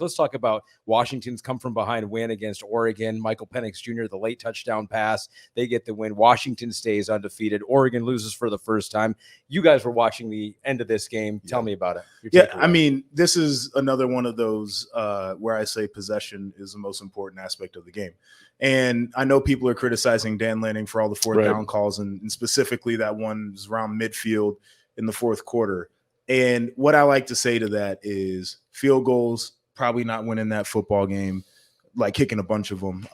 let's talk about Washington's come from behind win against Oregon. Michael Penix Jr., the late touchdown pass, they get the win. Washington stays undefeated. Oregon loses for the first time. You guys were watching the end of this game. Tell me about it. Yeah, I mean, this is another one of those where I say possession is the most important aspect of the game. And I know people are criticizing Dan Lanning for all the fourth down calls, and specifically that one was around midfield in the fourth quarter. And what I like to say to that is field goals, probably not winning that football game, like kicking a bunch of them.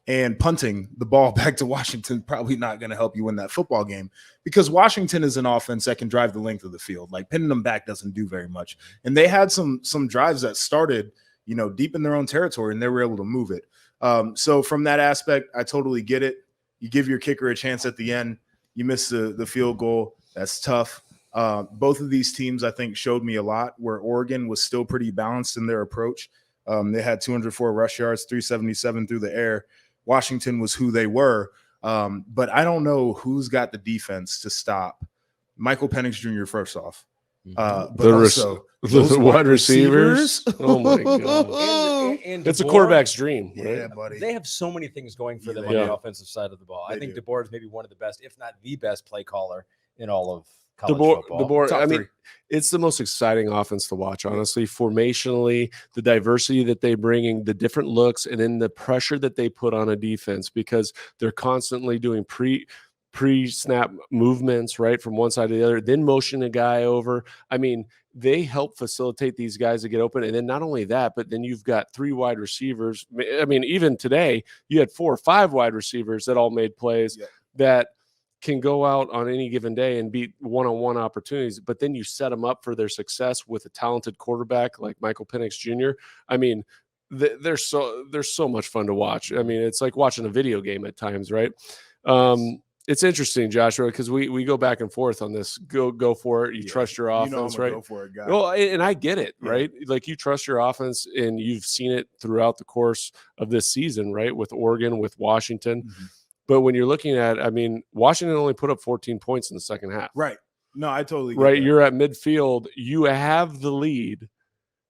And punting the ball back to Washington, probably not going to help you win that football game, because Washington is an offense that can drive the length of the field. Like pinning them back doesn't do very much. And they had some drives that started, deep in their own territory, and they were able to move it. So from that aspect, I totally get it. You give your kicker a chance at the end. You miss the field goal. That's tough. Both of these teams, I think, showed me a lot, where Oregon was still pretty balanced in their approach. They had 204 rush yards, 377 through the air. Washington was who they were. But I don't know who's got the defense to stop Michael Penix Jr. first off. But also the wide receivers. Oh, my God. And it's a quarterback's dream. Right? Yeah, buddy. They have so many things going for them on the offensive side of the ball. I think DeBoer is maybe one of the best, if not the best, play caller in all of college football. DeBoer, I mean, it's the most exciting offense to watch, honestly. Formationally, the diversity that they bring, the different looks, and then the pressure that they put on a defense, because they're constantly doing pre-snap movements, right, from one side to the other, then motion a guy over. I mean, they help facilitate these guys to get open. And then not only that, but then you've got 3 wide receivers. I mean, even today, you had 4 or 5 wide receivers that all made plays that can go out on any given day and beat one-on-one opportunities, but then you set them up for their success with a talented quarterback like Michael Penix Jr. I mean, they're so much fun to watch. I mean, it's like watching a video game at times, right? It's interesting, Joshua, because we go back and forth on this. Go for it. You trust your offense, right? Go for it, guy. Well, and I get it, right? Like you trust your offense, and you've seen it throughout the course of this season, right? With Oregon, with Washington. Mm-hmm. But when you're looking at, I mean, Washington only put up 14 points in the second half. Right. No, I totally get right. that. You're at midfield. You have the lead.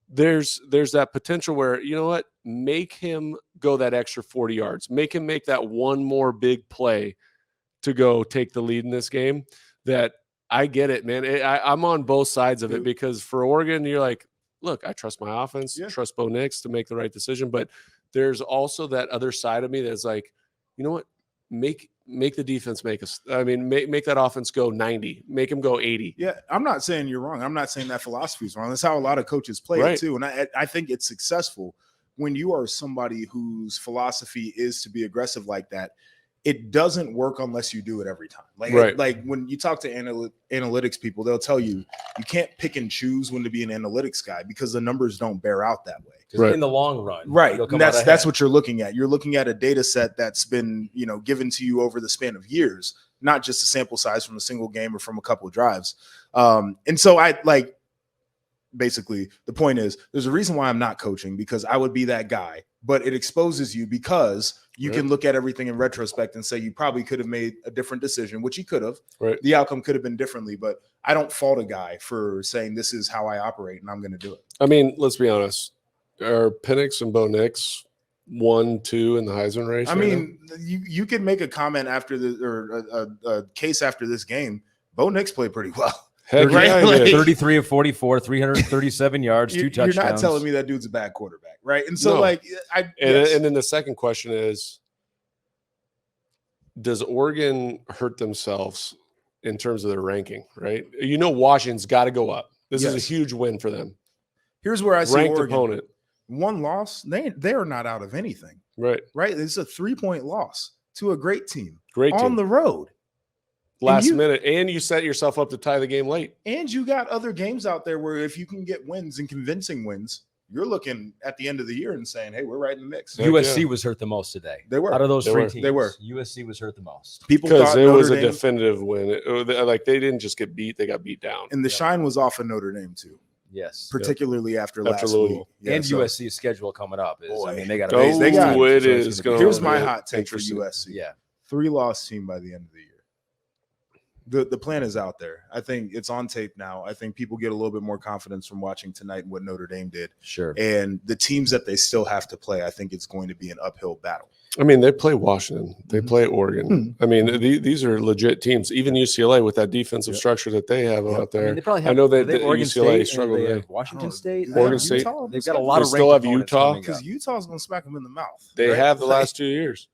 There's that potential where, you know what, make him go that extra 40 yards. Make him make that one more big play to go take the lead in this game. That I get it, man. I'm on both sides of it, because for Oregon, you're like, look, I trust my offense, trust Bo Nix to make the right decision. But there's also that other side of me that's like, you know what? Make the defense make us. I mean, make that offense go 90. Make him go 80. Yeah, I'm not saying you're wrong. I'm not saying that philosophy is wrong. That's how a lot of coaches play it too. And I think it's successful when you are somebody whose philosophy is to be aggressive like that. It doesn't work unless you do it every time. Like when you talk to analytics people, they'll tell you can't pick and choose when to be an analytics guy, because the numbers don't bear out that way. In the long run, and that's what you're looking at. You're looking at a data set that's been given to you over the span of years, not just a sample size from a single game or from a couple of drives. And so basically the point is, there's a reason why I'm not coaching, because I would be that guy, but it exposes you, because you can look at everything in retrospect and say you probably could have made a different decision, which you could have. Right. The outcome could have been differently, but I don't fault a guy for saying this is how I operate and I'm going to do it. I mean, let's be honest. Are Penix and Bo Nix 1, 2 in the Heisman race? I mean, you could make a comment after a case after this game. Bo Nix played pretty well. Heck yeah, like, 33 of 44, 337 yards, 2 touchdowns. You're not telling me that dude's a bad quarterback, right? And so, and then the second question is, does Oregon hurt themselves in terms of their ranking, right? Washington's got to go up. This is a huge win for them. Here's where I see ranked Oregon. Opponent. One loss, they are not out of anything. Right. It's a 3-point loss to a great team. On the road. Last minute, and you set yourself up to tie the game late. And you got other games out there where if you can get wins and convincing wins, you're looking at the end of the year and saying, hey, we're right in the mix. USC was hurt the most today. They were. Out of those three teams. They were. USC was hurt the most. People because thought it was Notre a Dame, definitive win. They didn't just get beat, they got beat down. And the shine was off of Notre Dame too. Yes. Particularly after last week. Yeah, and USC's schedule coming up is, they got Here's my hot take for USC. Yeah. 3-loss team by the end of the year. The plan is out there. I think it's on tape now. I think people get a little bit more confidence from watching tonight and what Notre Dame did. Sure. And the teams that they still have to play, I think it's going to be an uphill battle. I mean, they play Washington. They play Oregon. I mean, these are legit teams. Even UCLA with that defensive structure that they have out there. I mean, they probably have, I know that Oregon UCLA State, struggled. they have Washington State, Oregon State. They've got a lot They of still ranked have opponents Utah. coming up. Because Utah's going to smack them in the mouth. They right? have the last 2 years.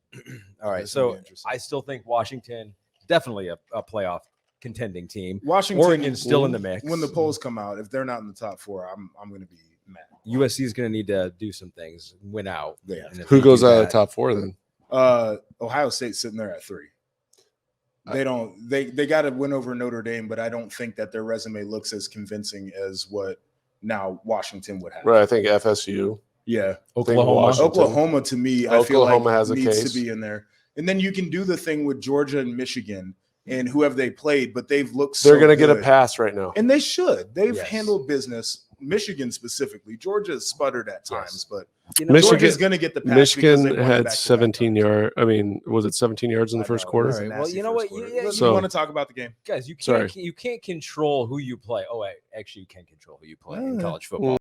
All right, That's gonna be so interesting. I still think Washington definitely a playoff contending team. Washington, Oregon's still in the mix. When the polls come out, if they're not in the top 4, I'm going to be mad. USC is going to need to do some things, win out. Yeah. And if Who they goes do out of the that- top 4 then? Ohio State's sitting there at 3. They got to win over Notre Dame, but I don't think that their resume looks as convincing as what now Washington would have. Right, I think FSU. Yeah. Oklahoma. Washington. Oklahoma to me, I feel Oklahoma like has a needs case. to be in there. And then you can do the thing with Georgia and Michigan and who have they played, but they've looked so They're going to get a good. pass right now. And they should. They've Yes. handled business. Michigan specifically. Georgia has sputtered at times, Yes. but You know, Michigan- Georgia's going to get the pass. because Michigan they won had back-to-back 17 times. yards. I mean, was it 17 yards in the I first know, it quarter? was a All right, well, nasty you know first what? quarter. Yeah, Listen, so- you want to talk about the game? guys, Sorry. you can't control who you play. Oh, actually, you can control who you play in college football.